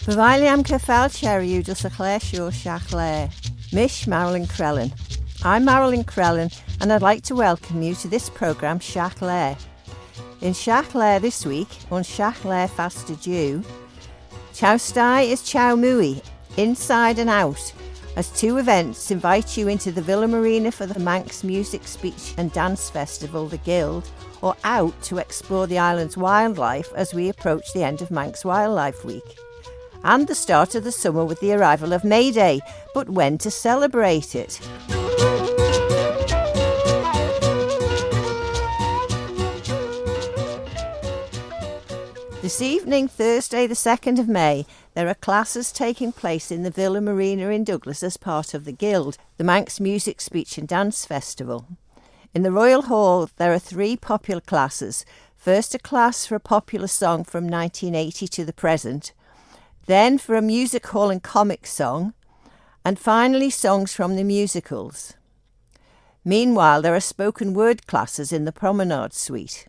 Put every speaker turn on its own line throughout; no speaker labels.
Profaili am cyffal cheriw dros y chléisiwr Shiaght Laa. Mish Maralyn Crellin. I'm Maralyn Crellin and I'd like to welcome you to this programme Shiaght Laa. In Shiaght Laa this week, on Shiaght Laa Faster Due, Chow Stai is Chow Mui, inside and out, as two events invite you into the Villa Marina for the Manx Music, Speech and Dance Festival, the Guild, or out to explore the island's wildlife as we approach the end of Manx Wildlife Week. And the start of the summer with the arrival of Mayday, but when to celebrate it? This evening, Thursday the 2nd of May, there are classes taking place in the Villa Marina in Douglas as part of the Guild, the Manx Music, Speech and Dance Festival. In the Royal Hall, there are 3 popular classes. First, a class for a popular song from 1980 to the present, then for a music hall and comic song, and finally songs from the musicals. Meanwhile, there are spoken word classes in the Promenade Suite.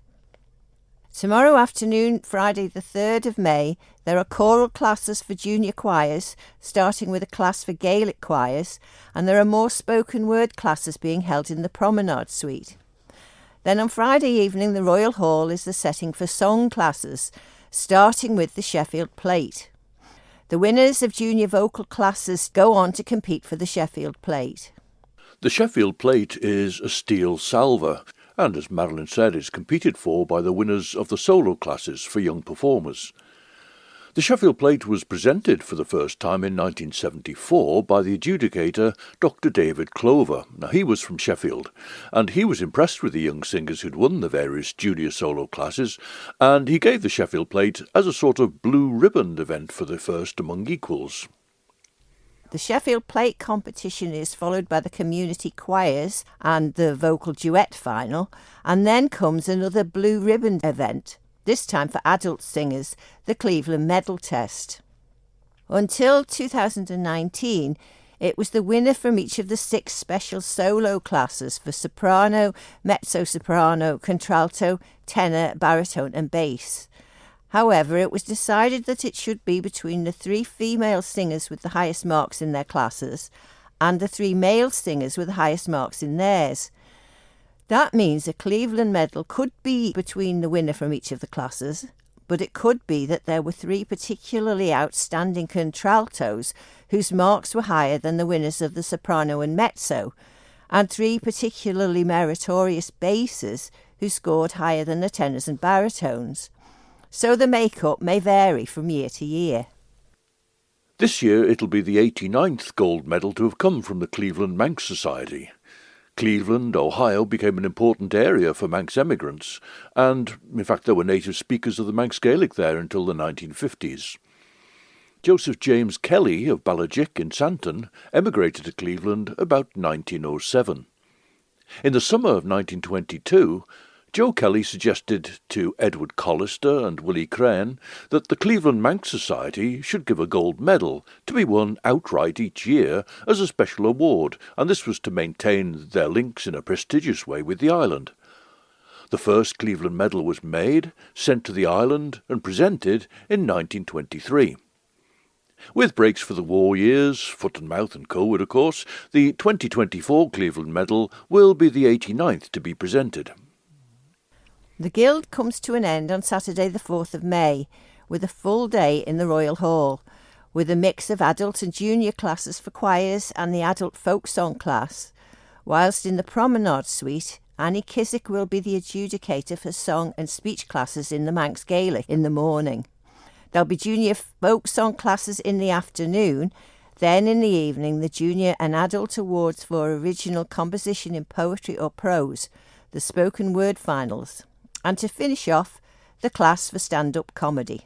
Tomorrow afternoon, Friday the 3rd of May, there are choral classes for junior choirs, starting with a class for Gaelic choirs, and there are more spoken word classes being held in the Promenade Suite. Then on Friday evening, the Royal Hall is the setting for song classes, starting with the Sheffield Plate. The winners of junior vocal classes go on to compete for the Sheffield Plate.
The Sheffield Plate is a steel salver, and as Maralyn said, is competed for by the winners of the solo classes for young performers. The Sheffield Plate was presented for the first time in 1974 by the adjudicator Dr. David Clover. Now, he was from Sheffield, and he was impressed with the young singers who'd won the various junior solo classes, and he gave the Sheffield Plate as a sort of blue riband event for the first among equals.
The Sheffield Plate competition is followed by the community choirs and the vocal duet final, and then comes another blue ribbon event, this time for adult singers, the Cleveland Medal Test. Until 2019, it was the winner from each of the 6 special solo classes for soprano, mezzo-soprano, contralto, tenor, baritone and bass. However, it was decided that it should be between the 3 female singers with the highest marks in their classes and the 3 male singers with the highest marks in theirs. That means a Cleveland medal could be between the winner from each of the classes, but it could be that there were 3 particularly outstanding contraltos whose marks were higher than the winners of the soprano and mezzo, and 3 particularly meritorious basses who scored higher than the tenors and baritones. So the makeup may vary from year to year.
This year it'll be the 89th gold medal to have come from the Cleveland Manx Society. Cleveland, Ohio became an important area for Manx emigrants, and in fact there were native speakers of the Manx Gaelic there until the 1950s. Joseph James Kelly of Ballajick in Santon emigrated to Cleveland about 1907. In the summer of 1922, Joe Kelly suggested to Edward Collister and Willie Crane that the Cleveland Manx Society should give a gold medal to be won outright each year as a special award, and this was to maintain their links in a prestigious way with the island. The first Cleveland medal was made, sent to the island and presented in 1923. With breaks for the war years, foot and mouth and COVID of course, the 2024 Cleveland medal will be the 89th to be presented.
The Guild comes to an end on Saturday the 4th of May, with a full day in the Royal Hall, with a mix of adult and junior classes for choirs and the adult folk song class, whilst in the Promenade Suite, Annie Kissack will be the adjudicator for song and speech classes in the Manx Gaelic in the morning. There'll be junior folk song classes in the afternoon, then in the evening the junior and adult awards for original composition in poetry or prose, the spoken word finals, and to finish off, the class for stand-up comedy.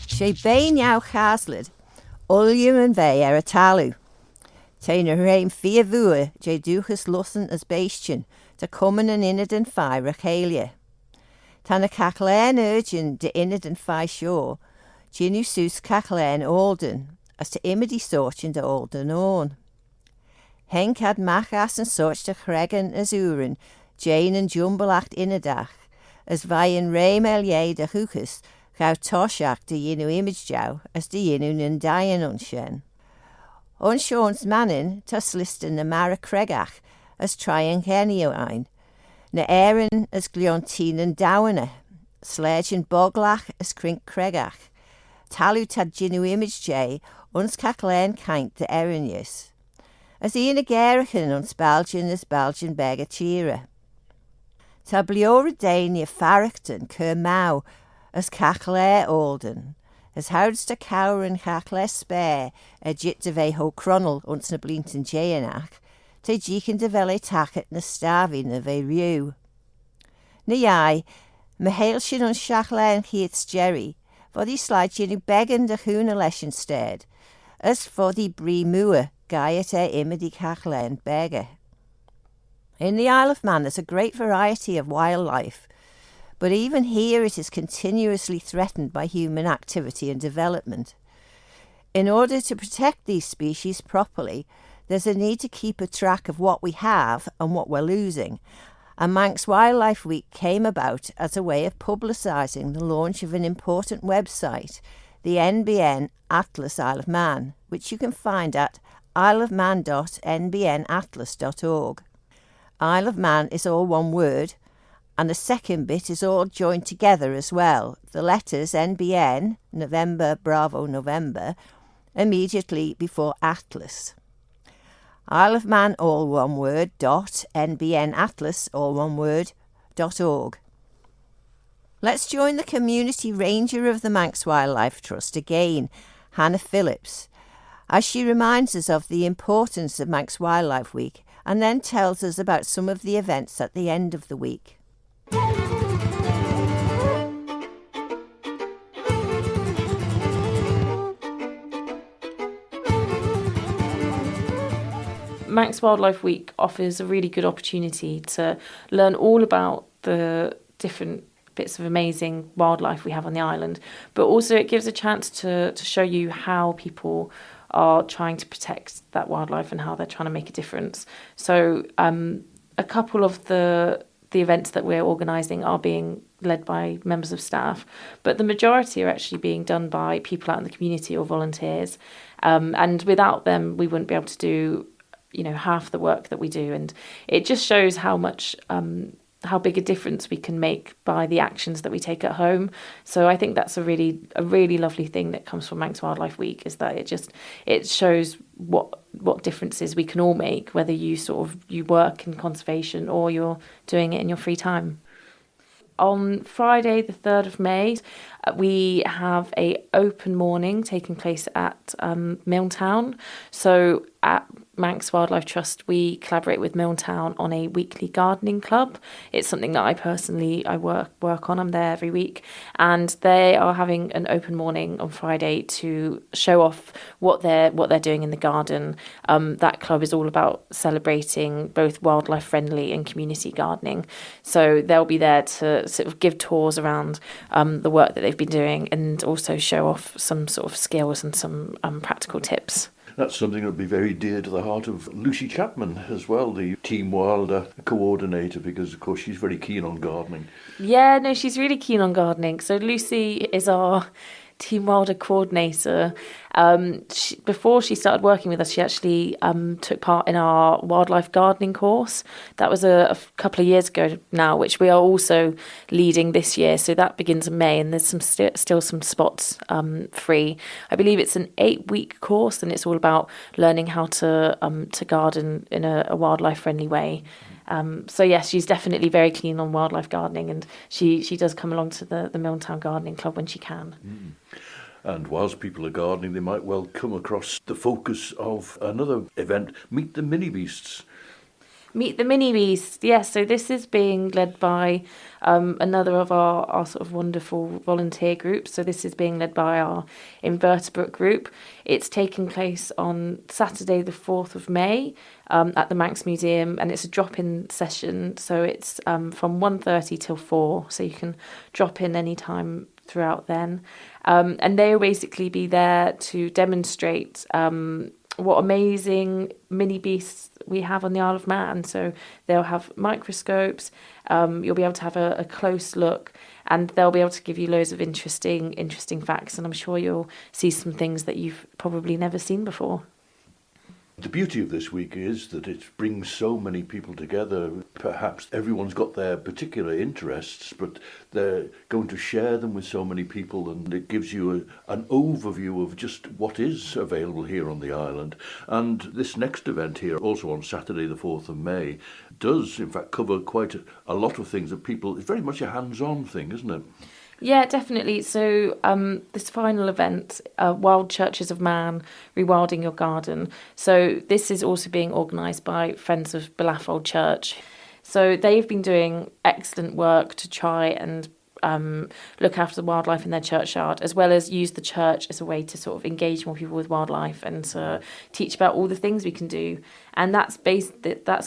Sé bé neau chaslid, Ullum and ve a talú. Tein a reim fia vua, je duchas lussen as bastian, ta common and inad and fi rachalia. Tan a cachlain urgin de inad and fi shore, ginu sus cachlain alden, as to imidi sortin de alden on. Henk had machas and such de Cregan as uren, Jane and Jumbelacht inadach, as vain rei melier de húchas, gau toshach de yinu image jau, as de yinu nun dayan unshen. Unshorns manin, tus listen na mara Cregneish, as tryan genio ein, na Erin as gliontin and dowana, sledge and boglach as crink Cregneish, talu tad jinu image jay, uns caclen kaint de Erinus, as Ian a Gerichan uns Belgian as Belgian bega chira. Ta bliora dania farachton cur mau, as cachle olden, as houds de cower and cachle spare, a jit de ve ho cronel uns na blinten jayanach, te jeeken de vele tacket na stavi na ve riu. Na jai, me heilshin ons cachle and heets jerry, for die slide jinu beggen de hoona leshen stead, as for die brie moe, gaiet immer die cachle and begge. In the Isle of Man there's a great variety of wildlife, but even here it is continuously threatened by human activity and development. In order to protect these species properly, there's a need to keep a track of what we have and what we're losing, and Manx Wildlife Week came about as a way of publicising the launch of an important website, the NBN Atlas Isle of Man, which you can find at isleofman.nbnatlas.org. Isle of Man is all one word, and the second bit is all joined together as well. The letters NBN, November, Bravo, November, immediately before Atlas. Isle of Man, all one word, .nbnatlas, all one word, .org. Let's join the community ranger of the Manx Wildlife Trust again, Hannah Phillips, as she reminds us of the importance of Manx Wildlife Week and then tells us about some of the events at the end of the week.
Manx Wildlife Week offers a really good opportunity to learn all about the different bits of amazing wildlife we have on the island, but also it gives a chance to show you how people are trying to protect that wildlife and how they're trying to make a difference. So a couple of the events that we're organising are being led by members of staff, but the majority are actually being done by people out in the community or volunteers, and without them we wouldn't be able to do half the work that we do, and it just shows how much how big a difference we can make by the actions that we take at home. So I think that's a really lovely thing that comes from Manx Wildlife Week, is that it shows what differences we can all make, whether you work in conservation or you're doing it in your free time. On Friday, the 3rd of May, we have a open morning taking place at Milltown. So at Manx Wildlife Trust, we collaborate with Milltown on a weekly gardening club. It's something that I work on. I'm there every week, and they are having an open morning on Friday to show off what they're doing in the garden. That club is all about celebrating both wildlife friendly and community gardening. So they'll be there to sort of give tours around the work that they've been doing, and also show off some sort of skills and some practical tips.
That's something that would be very dear to the heart of Lucy Chapman as well, the Team Wilder coordinator, because of course she's very keen on gardening. Yeah, no,
she's really keen on gardening. So Lucy is our Team Wilder coordinator. Before she started working with us, she actually took part in our wildlife gardening course. That was a couple of years ago now, which we are also leading this year. So that begins in May, and there's still some spots free. I believe it's an 8-week course, and it's all about learning how to garden in a wildlife friendly way. So yes, she's definitely very keen on wildlife gardening, and she does come along to the Milltown Gardening Club when she can.
Mm. And whilst people are gardening, they might well come across the focus of another event, Meet the Mini Beasts.
Meet the Mini Beasts, yes. So this is being led by another of our sort of wonderful volunteer groups. So this is being led by our invertebrate group. It's taking place on Saturday the 4th of May at the Manx Museum, and it's a drop-in session. So it's from 1:30 till 4, so you can drop in any time throughout then. And they'll basically be there to demonstrate what amazing mini beasts we have on the Isle of Man. So they'll have microscopes, you'll be able to have a close look, and they'll be able to give you loads of interesting facts, and I'm sure you'll see some things that you've probably never seen before.
The beauty of this week is that it brings so many people together. Perhaps everyone's got their particular interests, but they're going to share them with so many people, and it gives you an overview of just what is available here on the island. And this next event here, also on Saturday the 4th of May, does in fact cover quite a lot of things that people, it's very much a hands-on thing, isn't it?
Yeah, definitely. So this final event, Wild Churches of Man, Rewilding Your Garden. So this is also being organised by Friends of Belaffold Church. So they've been doing excellent work to try and look after the wildlife in their churchyard, as well as use the church as a way to sort of engage more people with wildlife and to teach about all the things we can do. And that's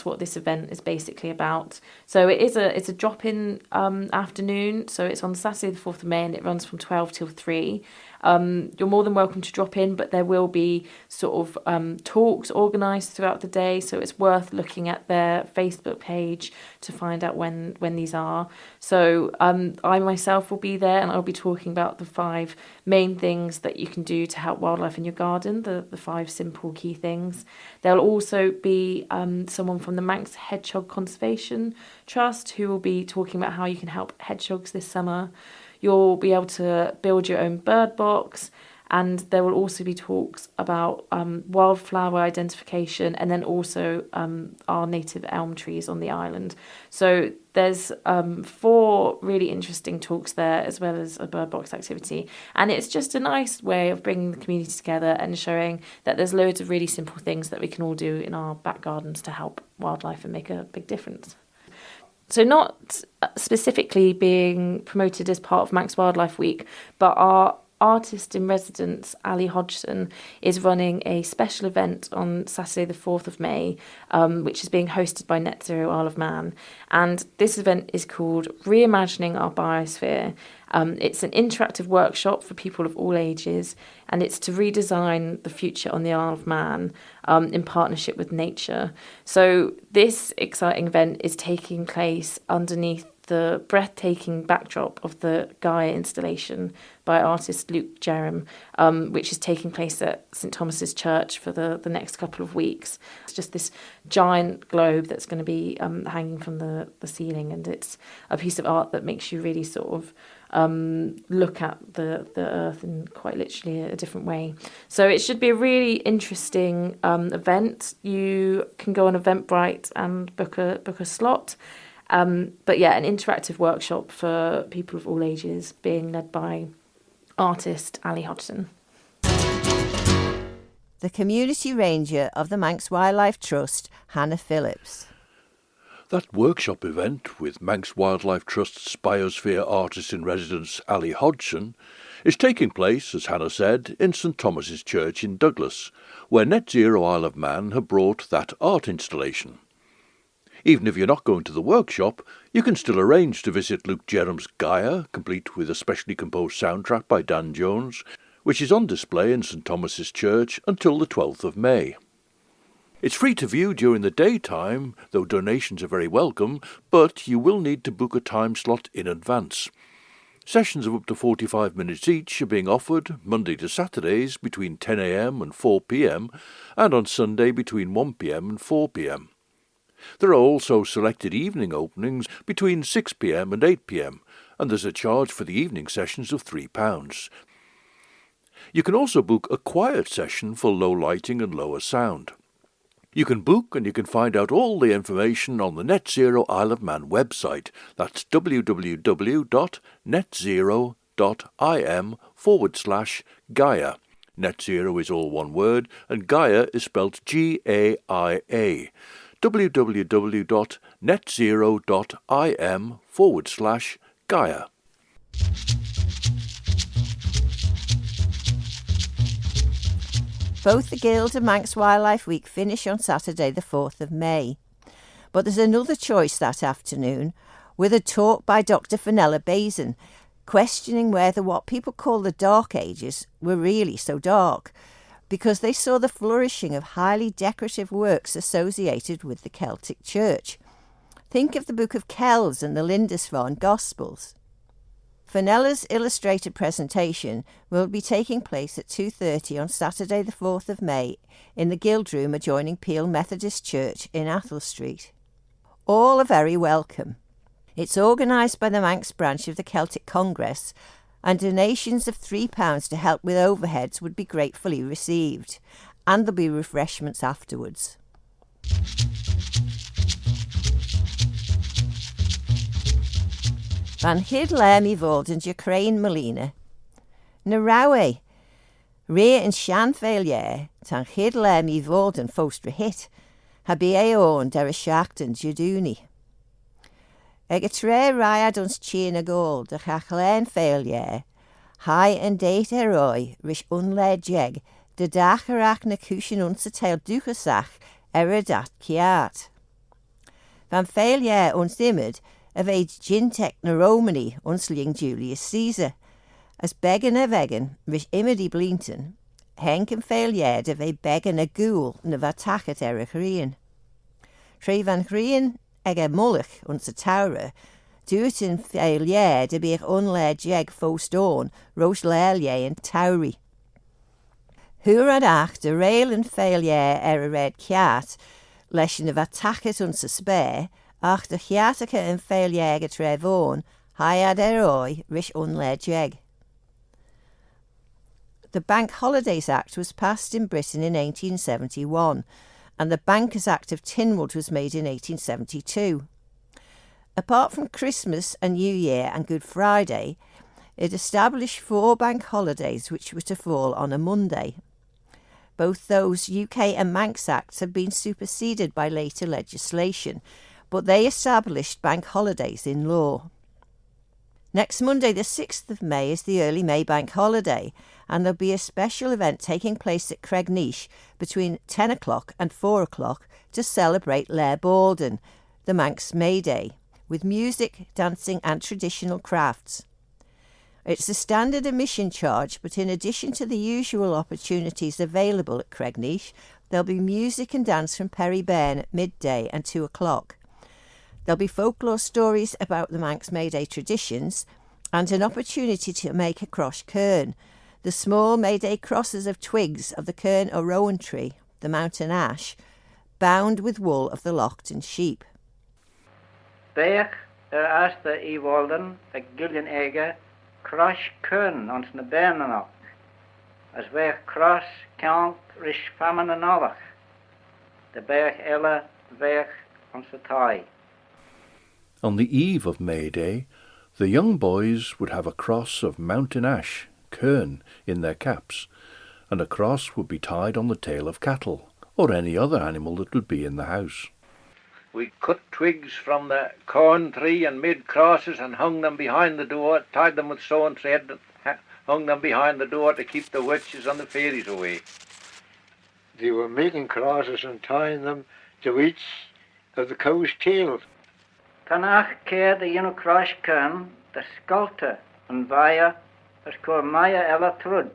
what this event is basically about. So it's a drop-in afternoon. So it's on Saturday the 4th of May and it runs from 12 till 3. You're more than welcome to drop in, but there will be sort of talks organised throughout the day, so it's worth looking at their Facebook page to find out when these are. So I myself will be there, and I'll be talking about the 5 main things that you can do to help wildlife in your garden, the 5 simple key things. There'll also be someone from the Manx Hedgehog Conservation Trust who will be talking about how you can help hedgehogs this summer. You'll be able to build your own bird box, and there will also be talks about wildflower identification, and then also our native elm trees on the island. So there's 4 really interesting talks there, as well as a bird box activity. And it's just a nice way of bringing the community together and showing that there's loads of really simple things that we can all do in our back gardens to help wildlife and make a big difference. So not specifically being promoted as part of Manx Wildlife Week, but our artist in residence, Ali Hodgson, is running a special event on Saturday the 4th of May, which is being hosted by Net Zero Isle of Man. And this event is called Reimagining Our Biosphere. It's an interactive workshop for people of all ages, and it's to redesign the future on the Isle of Man in partnership with nature. So this exciting event is taking place underneath the breathtaking backdrop of the Gaia installation by artist Luke Jerram, which is taking place at St Thomas's Church for the next couple of weeks. It's just this giant globe that's going to be hanging from the ceiling, and it's a piece of art that makes you really sort of look at the earth in quite literally a different way. So it should be a really interesting event. You can go on Eventbrite and book a slot. But yeah, an interactive workshop for people of all ages being led by artist Ali Hodgson.
The community ranger of the Manx Wildlife Trust, Hannah Phillips.
That workshop event with Manx Wildlife Trust's Biosphere Artist in Residence Ali Hodgson is taking place, as Hannah said, in St Thomas's Church in Douglas, where Net Zero Isle of Man have brought that art installation. Even if you're not going to the workshop, you can still arrange to visit Luke Jerram's Gaia, complete with a specially composed soundtrack by Dan Jones, which is on display in St Thomas's Church until the 12th of May. It's free to view during the daytime, though donations are very welcome, but you will need to book a time slot in advance. Sessions of up to 45 minutes each are being offered Monday to Saturdays between 10 a.m. and 4 p.m, and on Sunday between 1 p.m. and 4 p.m. There are also selected evening openings between 6 p.m. and 8 p.m, and there's a charge for the evening sessions of £3. You can also book a quiet session for low lighting and lower sound. You can book and you can find out all the information on the Net Zero Isle of Man website. That's www.netzero.im/Gaia. Net Zero is all one word, and Gaia is spelled Gaia. www.netzero.im/Gaia.
Both the Guild and Manx Wildlife Week finish on Saturday the 4th of May. But there's another choice that afternoon, with a talk by Dr. Fenella Bazin, questioning whether what people call the Dark Ages were really so dark. because they saw the flourishing of highly decorative works associated with the Celtic Church. Think of the Book of Kells and the Lindisfarne Gospels. Fenella's illustrated presentation will be taking place at 2:30 on Saturday the 4th of May in the Guild Room adjoining Peel Methodist Church in Athol Street. All are very welcome. It's organised by the Manx branch of the Celtic Congress, and donations of £3 to help with overheads would be gratefully received, and there'll be refreshments afterwards. Van Shiaght Laa mi fod yn Jacrain Molina. Na rawe, re yn sian ffeiliau, tan Shiaght Laa mi fod yn fostra hit, ha bi ei o'n der y siacht yn jadwni. Ag y tre raiad ons chyn y gol, dy chachlein ffeiliau, hai yn deit eroi, rish unledjeg, dy dach arach na cwsyn ons y teil duchasach y dat ciat. Van ffeiliau ons dimmed, of age Gintech na Romani unsling Julius Caesar, as began a vegan, rish imedy blinton, henk and failiad of a began a ghoul na vatachat erich rien. Tre van rien eg a mullich uns a taura, duet in failiad a beich unled jeg fost on, rosh lelje and tauri. Hurad ach de rail and failiad a red cat, lesh na vatachat uns a spare, ach de chiatacha yn ffeilieg a trefon, haiad eroi rish unledjeg. The Bank Holidays Act was passed in Britain in 1871, and the Bankers Act of Tynwald was made in 1872. Apart from Christmas and New Year and Good Friday, it established 4 bank holidays which were to fall on a Monday. Both those UK and Manx Acts have been superseded by later legislation, but they established bank holidays in law. Next Monday, the 6th of May, is the early May bank holiday, and there'll be a special event taking place at Cregneish between 10 o'clock and 4 o'clock to celebrate Lair Balden, the Manx Mayday, with music, dancing and traditional crafts. It's a standard admission charge, but in addition to the usual opportunities available at Cregneish, there'll be music and dance from Perry Bairn at midday and 2 o'clock. There'll be folklore stories about the Manx Mayday traditions and an opportunity to make a cross cairn, the small Mayday crosses of twigs of the cairn or rowan tree, the mountain ash, bound with wool of the Lochtan sheep.
Beach asta I Walden, a gillian ege, cross cairn ons na Bernanach, as weich cross count rish famine and allach, the beach ella weich ons the tie.
On the eve of May Day, the young boys would have a cross of mountain ash, cairn, in their caps, and a cross would be tied on the tail of cattle, or any other animal that would be in the house.
We cut twigs from the corn tree and made crosses and hung them behind the door, tied them with sewn thread, and hung them behind the door to keep the witches and the fairies away.
They were making crosses and tying them to each of the cow's tails.
Tanach keer de jeno cross cairn, the sculptor and via as cor Maya ella trud,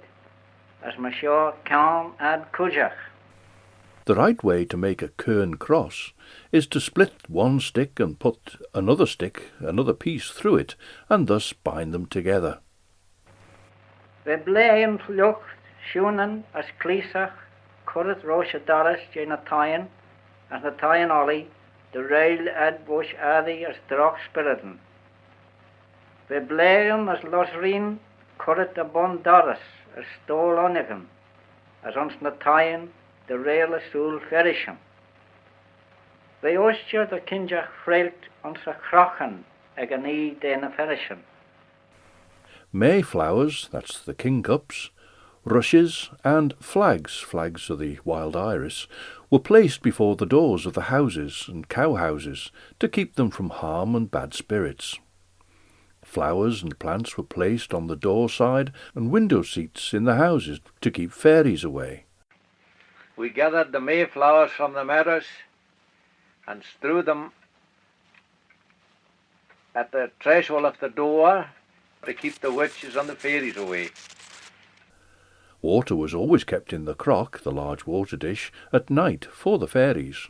as ma sure calm ad kujach.
The right way to make a cairn cross is to split one stick and put another piece through it, and thus bind them together.
We blein lucht, schunen as clisach, currit roche doris jena taien, as na taien ollie, the rail ad bush addy as droch spiritan. We blein as losrin, currit a bon doris, as stol onigen, as ons na taien, the rail a soul ferisham. We ostja the kinjach frelt ons a crochen, ag an I dena ferisham.
Mayflowers, that's the kingcups, rushes and flags of the wild iris, were placed before the doors of the houses and cowhouses to keep them from harm and bad spirits. Flowers and plants were placed on the door side and window seats in the houses to keep fairies away.
We gathered the mayflowers from the meadows and strewed them at the threshold of the door to keep the witches and the fairies away.
Water was always kept in the crock, the large water dish, at night for the fairies.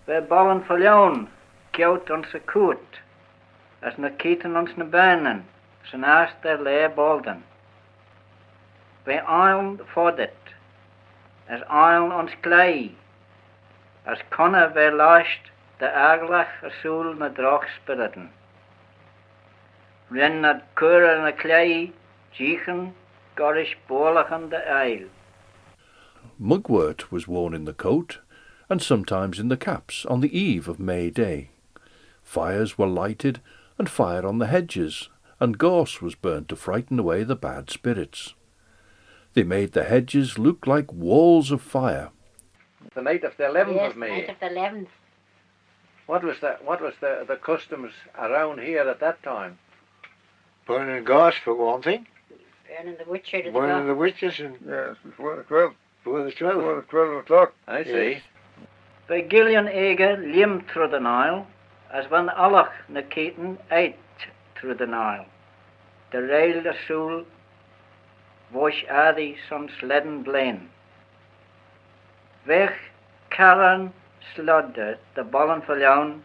We ballen verloon, kjout onze koet, as na kieten ons na benen, zijn aast der leerbolden. We eilen fordert, as eilen ons klei, as konne we lasht de aglach asul na dragspiriten. Ren na kure na klei, jichen, gorish bolachen de eil.
Mugwort was worn in the coat, and sometimes in the caps on the eve of May Day. Fires were lighted, and fire on the hedges, and gorse was burnt to frighten away the bad spirits. They made the hedges look like walls of fire.
The night of the 11th
Yes,
of May.
night of the 11th.
What was the customs around here at that time?
Burning gas for one thing.
Burning the witch out of the
Burning the
box.
witches and
Yes, before the 12.
before the 12.
Before the 12 o'clock.
I see.
We gillian ege lim through the Nile, as when allach na kieten eit through the Nile. De rail de soul, wash adi son sledden blain. Weg karren slodder de ballen verloon,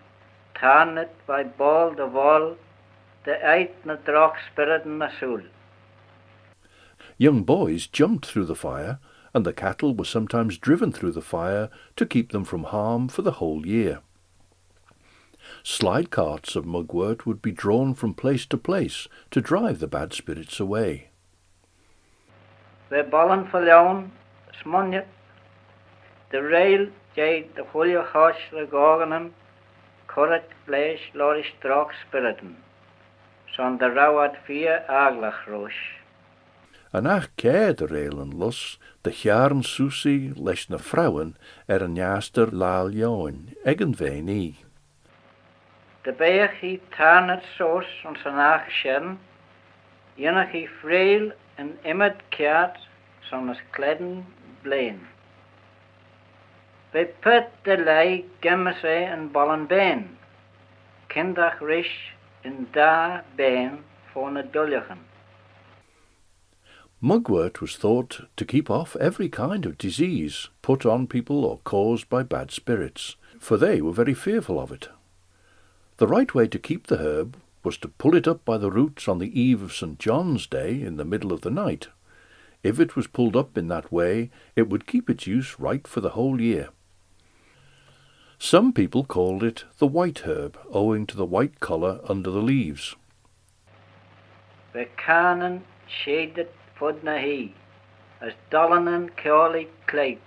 tarnet by ball de wall, de eit na drach spiriten na soul.
Young boys jumped through the fire, and the cattle were sometimes driven through the fire to keep them from harm for the whole year. Slide carts of mugwort would be drawn from place to place to drive the bad spirits away.
We ballen verloon, smonjet, de rail jade de goeie gas regogenen, korret vlees lorisch drach spiriten, son de rauwad vier aglach roos.
En ach care de reilen los, de jaren susi leis na vrouwen een jaster laal join, egen vee nie.
De beeg hi tarnet soos ons naag scherm, enig hi vreel en immet keert son as kledden bleen. We put de lei gemmese en ballen been, kindach risch in da been voor ne dulligen.
Mugwort was thought to keep off every kind of disease put on people or caused by bad spirits, for they were very fearful of it. The right way to keep the herb was to pull it up by the roots on the eve of St. John's Day in the middle of the night. If it was pulled up in that way, it would keep its use right for the whole year. Some people called it the white herb, owing to the white colour under the leaves.
We kanen shaded fudna he, as dollen en keoli kleit.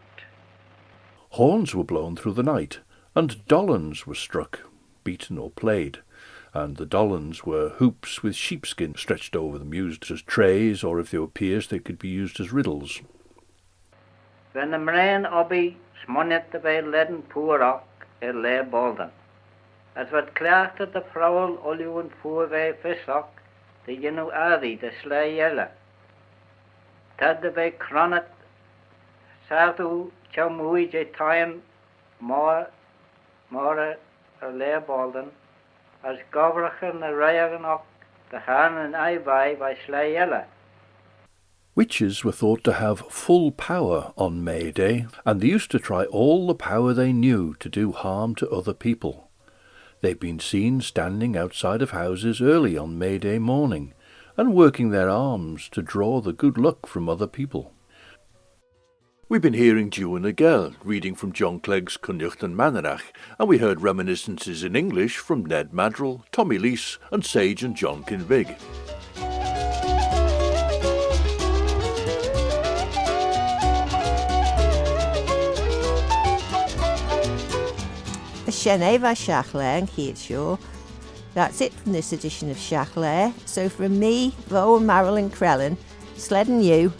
Horns were blown through the night, and dollens were struck, beaten or played, and the dollens were hoops with sheepskin stretched over them, used as trays, or if they were pierced they could be used as riddles.
When the rain obby smonnet de bij ledden poerak leer bolden. Het werd klaagde de vrouwen olieën voor wij visok, de jenu adi, de slee jelle. Dat de bij kronet, saatu chamui je taien, more leer bolden, als goverigen de rijen ook, de haan en eiwij bij slee jelle.
Witches were thought to have full power on May Day, and they used to try all the power they knew to do harm to other people. They've been seen standing outside of houses early on May Day morning, and working their arms to draw the good luck from other people. We've been hearing Duan Agel reading from John Clegg's Cynnucht and Manarach, and we heard reminiscences in English from Ned Madrell, Tommy Lees and Sage and John Kinvig.
Mayeve and Shiaght and Shiaght Laa. That's it from this edition of Shiaght Laa. So from me, Vo and Maralyn Crellin, sledding you,